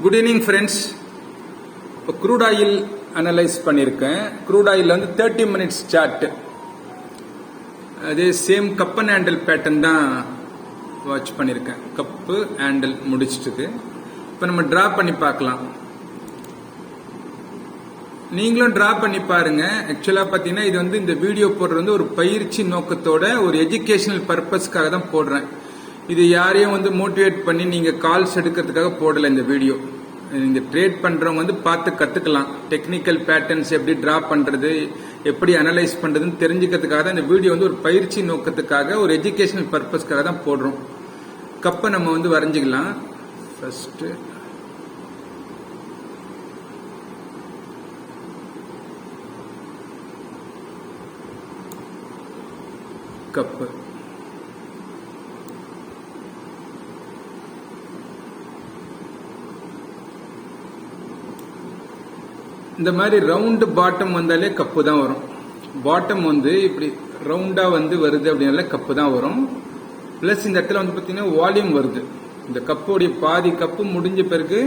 Good evening friends. இப்போ crude oil analyse பண்ணியிருக்கேன். Crude oil வந்து 30 மினிட்ஸ் சார்ட், அதே same cup and handle pattern தான் வாட்ச் பண்ணியிருக்கேன். கப்பு ஹேண்டில் முடிச்சிட்டு இப்போ நம்ம டிரா பண்ணி பார்க்கலாம். நீங்களும் டிரா பண்ணி பாருங்க. ஆக்சுவலா பாத்தீங்கன்னா இது வந்து இந்த வீடியோ போடுறது வந்து ஒரு பயிற்சி நோக்கத்தோட ஒரு எஜுகேஷனல் பர்பஸ்க்காக தான் போடுறேன். இது யாரையும் வந்து மோட்டிவேட் பண்ணி நீங்க கால்ஸ் எடுக்கிறதுக்காக போடல. இந்த வீடியோ நீங்க ட்ரேட் பண்றவங்க வந்து பார்த்து கத்துக்கலாம். டெக்னிக்கல் பேட்டர்ன்ஸ் எப்படி டிரா பண்றது, எப்படி அனலைஸ் பண்றதுன்னு தெரிஞ்சுக்கிறதுக்காக தான் இந்த வீடியோ வந்து ஒரு பயிற்சி நோக்கத்துக்காக ஒரு எஜுகேஷனல் பர்பஸ்க்காக தான் போடுறோம். கப்பை நம்ம வந்து வரைஞ்சிக்கலாம். ஃபர்ஸ்ட் கப்பு, இந்த மாதிரி ரவுண்ட் பாட்டம் வந்தாலே கப்பு தான் வரும். பாட்டம் வந்து இப்படி ரவுண்டா வந்து வருது அப்படின்னால கப்பு தான் வரும். பிளஸ் இந்த இடத்துல வந்து பாத்தீங்கன்னா வால்யூம் வருது. இந்த கப்போடைய பாதி கப்பு முடிஞ்ச பிறகு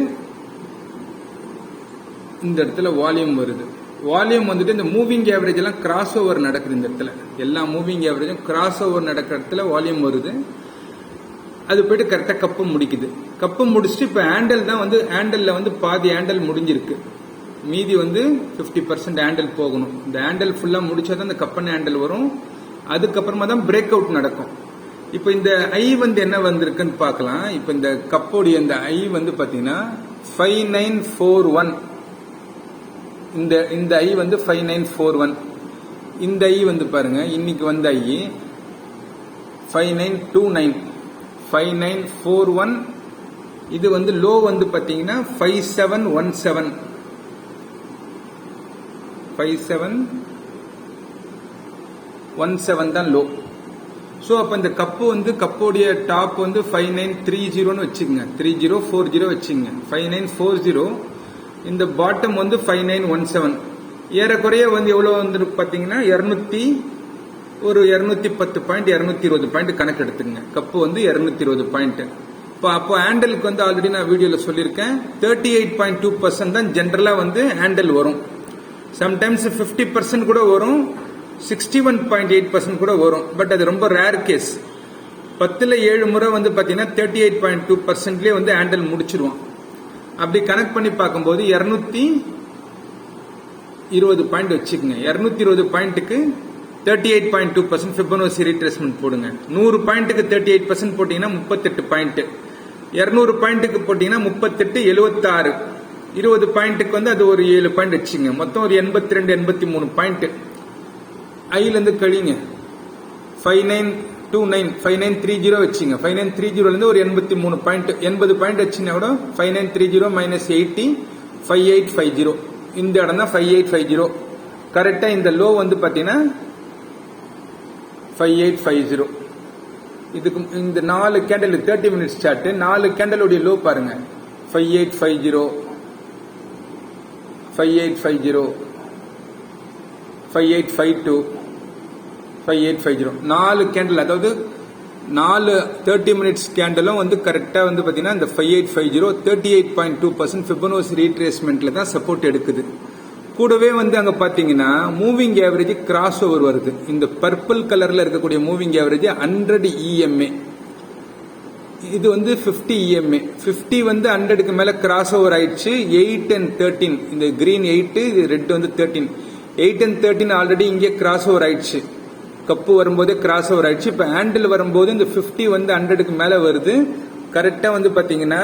இந்த இடத்துல வால்யூம் வருது. வால்யூம் வந்துட்டு இந்த மூவிங் ஆவரேஜ் எல்லாம் கிராஸ் ஓவர் நடக்குது. இந்த இடத்துல எல்லா மூவிங் ஆவரேஜும் கிராஸ் ஓவர் நடக்கிற இடத்துல வால்யூம் வருது. அது போயிட்டு கரெக்டா கப்பு முடிக்குது. கப்பு முடிச்சுட்டு இப்ப ஹேண்டல் தான் வந்து ஹேண்டல்ல வந்து பாதி ஹேண்டல் முடிஞ்சிருக்கு. மீதி வந்து 50% ஹேண்டில் போகணும். இந்த ஹேண்டில் ஃபுல்லா முடிச்சாதான் இந்த கப்பன் ஹேண்டில் வரும். அதுக்கப்புறமா தான் பிரேக் அவுட் நடக்கும். இப்போ இந்த ஐ வந்து என்ன வந்திருக்குன்னு பார்க்கலாம். இப்போ இந்த கப்போடைய இந்த ஐ வந்து பாத்தீங்கன்னா 5941. இந்த ஐ வந்து 5941. இந்த ஐ வந்து பாருங்க, இன்னைக்கு வந்த ஐ 5929, 5941. இது வந்து லோ வந்து பாத்தீங்கன்னா 5717, 5717 தான் லோ. ஸோ அப்போ இந்த கப்பு வந்து கப்போடைய டாப் வந்து 5930 வச்சுக்கோங்க, 3040 வச்சுக்கோங்க, 5940. இந்த பாட்டம் வந்து 5917. ஏறக்குறைய வந்து எவ்வளவு வந்து பாத்தீங்கன்னா 210 பாயிண்ட், 220 பாயிண்ட் கணக்கு எடுத்துங்க. கப்பு வந்து 220 பாயிண்ட். அப்போ ஹேண்டலுக்கு வந்து ஆல்ரெடி நான் வீடியோல சொல்லியிருக்கேன், 38.2% தான் ஜென்ரலா வந்து ஹேண்டல் வரும். சம்டைம்ஸ் 50% கூட வரும், 61.8% கூட வரும். பட் அது ரொம்ப ரேர் கேஸ். 10ல் 7 முறை வந்து பாத்தீங்கன்னா 38.2%லயே வந்து ஹேண்டில் முடிச்சிருவான். அப்படி கனெக்ட் பண்ணி பார்க்கும்போது 220 பாயிண்ட் வச்சுக்கோங்க. 220 பாயிண்ட்டுக்கு 38.2% ஃபிபொனாச்சி ரீட்ரேஸ்மெண்ட் போடுங்க. 100 பாயிண்ட்டுக்கு 38% போட்டீங்கன்னா 38 பாயிண்ட். 200 பாயிண்ட்டுக்கு போட்டீங்கன்னா 38, 76. 20 பாயிண்ட்டுக்கு வந்து அது ஒரு 7 பாயிண்ட் வச்சுங்க. மொத்தம் ஒரு 82, 83 பாயிண்ட். ஐல இருந்து கழிங்க. 5929, 5930 வச்சுங்க. 5930 இருந்து ஒரு 83 பாயிண்ட், 80 பாயிண்ட் வச்சுன்னா கூட 5930 மைனஸ் 80, 5850. இந்த இடம் தான் 5850. கரெக்டா இந்த லோ வந்து பாத்தீங்கன்னா 5850. இதுக்கு இந்த 4 கேண்டல் 30 மினிட்ஸ் சார்ட், 4 கேண்டலுடைய லோ பாருங்க. 5850, 5850, 5852, 5850. 4 கேண்டில், அதாவது 4 30 மினிட்ஸ் கேண்டலும் வந்து கரெக்டா வந்து பாத்தீங்கன்னா இந்த 5850 38.2% ஃபிபொனாச்சி ரீட்ரேஸ்மெண்ட்ல தான் சப்போர்ட் எடுக்குது. கூடவே வந்து அங்க பாத்தீங்கன்னா மூவிங் ஆவரேஜ் கிராஸ் ஓவர் வருது. இந்த பர்பிள் கலர்ல இருக்கக்கூடிய மூவிங் ஆவரேஜ் 100 EMA. இது வந்து 50 EMA. 50 வந்து 100க்கு மேல கிராஸ் ஓவர் ஆயிடுச்சு. 8 and 13, இந்த கிரீன் 8, இது ரெட் வந்து 13. 8 and 13 ஆல்ரெடி இங்கே கிராஸ் ஓவர் ஆயிடுச்சு. கப்பு வரும்போதே கிராஸ் ஓவர் ஆயிடுச்சு. இப்ப ஹேண்டில் வரும்போது இந்த 50 வந்து 100க்கு மேல வருது. கரெக்டா வந்து பாத்தீங்கன்னா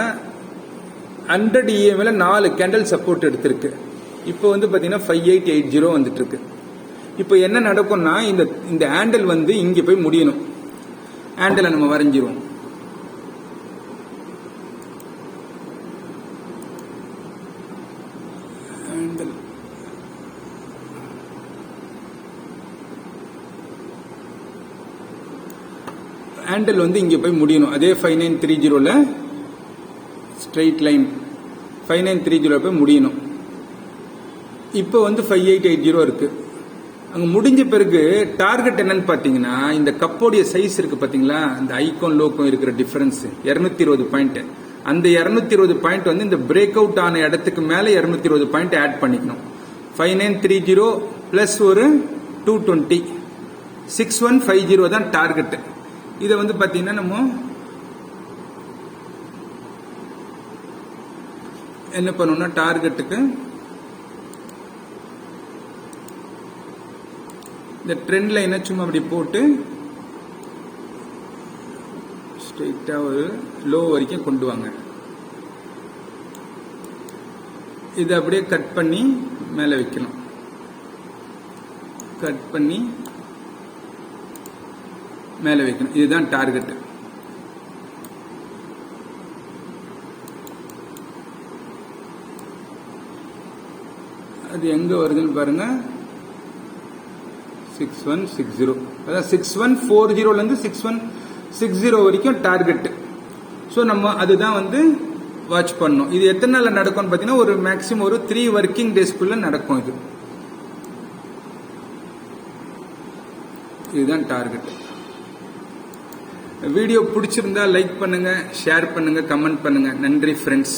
100 EMA 4 கேண்டல் சப்போர்ட் எடுத்திருக்கு. இப்போ வந்து பாத்தீங்கன்னா 5880 வந்துட்டு இருக்கு. இப்போ என்ன நடக்கும்னா இந்த ஹேண்டில் வந்து இங்க போய் முடியணும். ஹேண்டில நம்ம வரைஞ்சிருவோம். ஹேண்டில் வந்து இங்க போய் முடியணும். அதே 5930ல ஸ்ட்ரெயிட் லைன் 5930 போய் முடியணும். இப்போ வந்து 5880 இருக்கு. அங்க முடிஞ்ச பிறகு டார்கெட் என்னன்னு பாத்தீங்கன்னா இந்த கப்போடைய சைஸ் இருக்கு பாத்தீங்களா, இந்த ஐகான் லோக்கும் இருக்கிற டிஃபரன்ஸ் 220 பாயிண்ட். அந்த 220 பாயிண்ட் வந்து இந்த பிரேக் அவுட் ஆன இடத்துக்கு மேல 220 பாயிண்ட் ஆட் பண்ணிக்கணும். 5930 பிளஸ் ஒரு 220 6150 தான் டார்கெட். இதை வந்து பாத்தீங்கன்னா நம்ம என்ன பண்ணணும்னா டார்கெட்டுக்கு இந்த ட்ரெண்ட் லைனை சும்மா அப்படி போட்டு ஸ்ட்ரெயிட்டா ஒரு லோ வரைக்கும் கொண்டு வாங்க. இதை அப்படியே கட் பண்ணி மேலே வைக்கணும். கட் பண்ணி மேலே வைக்கணும். இதுதான் டார்கெட். அது எங்க வருதுன்னு பாருங்க. 6160 அதாவது 6140 இருந்து 6160 வரைக்கும் டார்கெட். ஸோ நம்ம அதுதான் வந்து வாட்ச் பண்ணணும். இது எத்தனை நாள் நடக்கும்னு பார்த்தீங்கன்னா ஒரு மேக்ஸிமம் ஒரு 3 ஒர்க்கிங் டேஸ்க்குள்ள நடக்கும். இதுதான் டார்கெட். வீடியோ பிடிச்சிருந்தா லைக் பண்ணுங்க, ஷேர் பண்ணுங்க, கமெண்ட் பண்ணுங்க. நன்றி ஃப்ரெண்ட்ஸ்.